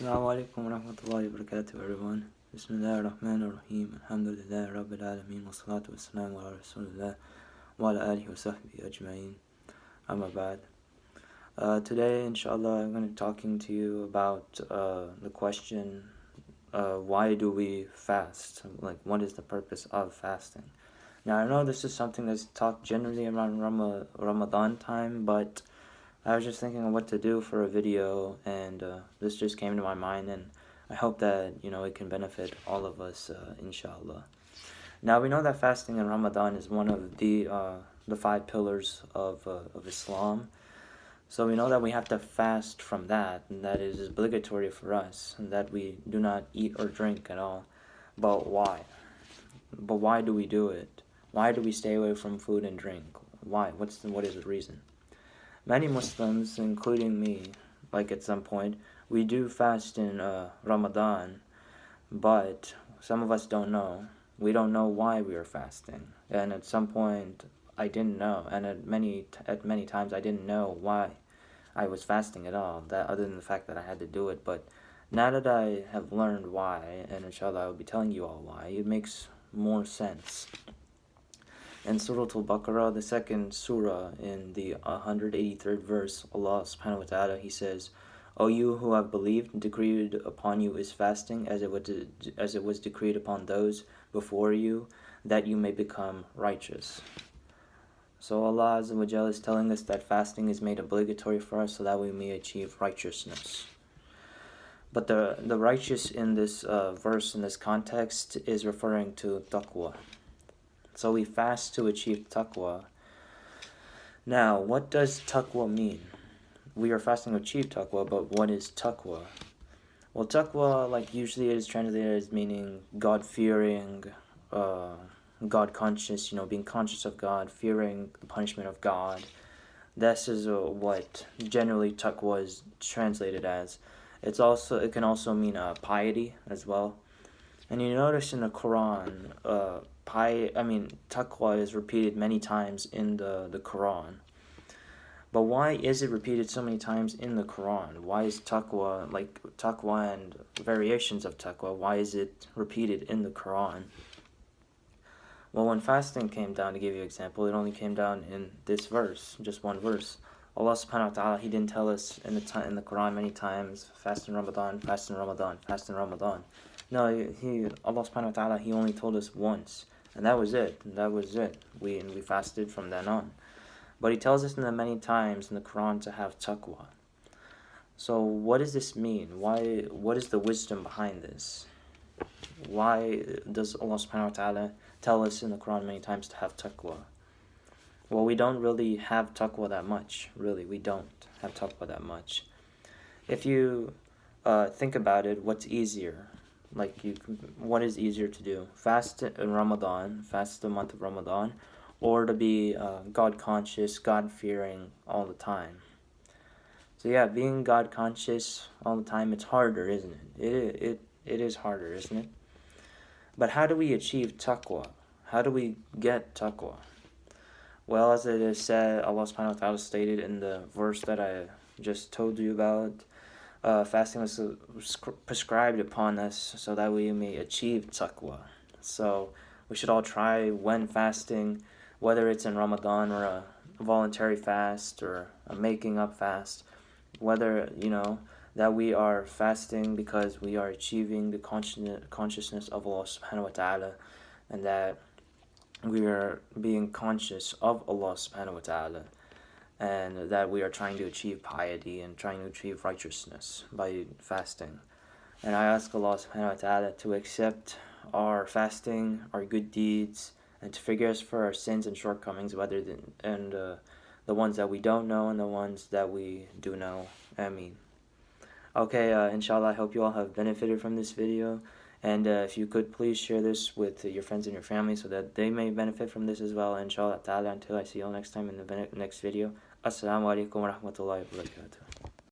Assalamu alaikum wa rahmatullahi wa barakatuh, everyone. Bismillah ar-Rahman ar-Rahim. Alhamdulillah Rabbil Alameen. Wa salatu wa salamu ala Rasulullah wa ala alihi wa sahbihi ajma'in. Amma ba'd. Today, inshallah, I'm going to be talking to you about the question, why do we fast? Like, what is the purpose of fasting? Now, I know this is something that's talked generally around Ramadan time, but I was just thinking of what to do for a video, and this just came to my mind, and I hope that, it can benefit all of us, inshallah. Now, we know that fasting in Ramadan is one of the 5 pillars of Islam. So we know that we have to fast from that, and that is obligatory for us, and that we do not eat or drink at all. But why? But why do we do it? Why do we stay away from food and drink? Why? What is the reason? Many Muslims, including me, like at some point, we do fast in Ramadan, but some of us don't know. We don't know why we are fasting, and at some point I didn't know, and at many times I didn't know why I was fasting at all, that other than the fact that I had to do it. But now that I have learned why, and inshallah I will be telling you all why, it makes more sense. In Surah Al-Baqarah, the second surah, in the 183rd verse, Allah subhanahu wa ta'ala, He says, "O you who have believed, decreed upon you is fasting, as it was decreed upon those before you, that you may become righteous." So Allah Azza wa Jalla is telling us that fasting is made obligatory for us so that we may achieve righteousness. But the righteous in this verse, in this context, is referring to taqwa. So we fast to achieve taqwa. Now, what does taqwa mean? We are fasting to achieve taqwa, but what is taqwa? Well, taqwa, like usually it is translated as meaning God-fearing, God-conscious, being conscious of God, fearing the punishment of God. This is what generally taqwa is translated as. It can also mean piety as well. And you notice in the Quran, taqwa is repeated many times in the Quran. But why is it repeated so many times in the Quran? Why is taqwa, like taqwa and variations of taqwa, why is it repeated in the Quran? Well, when fasting came down, to give you an example, it only came down in this verse, just one verse. Allah subhanahu wa ta'ala, He didn't tell us in the Quran many times, fast in Ramadan, fast in Ramadan, fast in Ramadan. No, Allah subhanahu wa ta'ala, He only told us once, and that was it. We fasted from then on. But He tells us in the many times in the Quran to have taqwa. So what does this mean? What is the wisdom behind this? Why does Allah subhanahu wa ta'ala tell us in the Quran many times to have taqwa? Well, we don't really have taqwa that much. Really, we don't have taqwa that much. If you think about it, what's easier? What is easier to do? Fast in Ramadan, fast the month of Ramadan, or to be God-conscious, God-fearing all the time? So yeah, being God-conscious all the time, it's harder, isn't it? It is harder, isn't it? But how do we achieve taqwa? How do we get taqwa? Well, as it is said, Allah subhanahu wa ta'ala stated in the verse that I just told you about, fasting was prescribed upon us so that we may achieve taqwa. So we should all try, when fasting, whether it's in Ramadan or a voluntary fast or a making up fast, whether, that we are fasting because we are achieving the consciousness of Allah subhanahu wa ta'ala, and that we are being conscious of Allah subhanahu wa ta'ala, and that we are trying to achieve piety and trying to achieve righteousness by fasting. And I ask Allah subhanahu wa ta'ala to accept our fasting, our good deeds, and to forgive us for our sins and shortcomings, the ones that we don't know and the ones that we do know. Ameen. Okay, inshallah, I hope you all have benefited from this video. And if you could please share this with your friends and your family so that they may benefit from this as well. Inshallah ta'ala, until I see you all next time in the next video. Assalamu alaikum wa rahmatullahi wa barakatuh.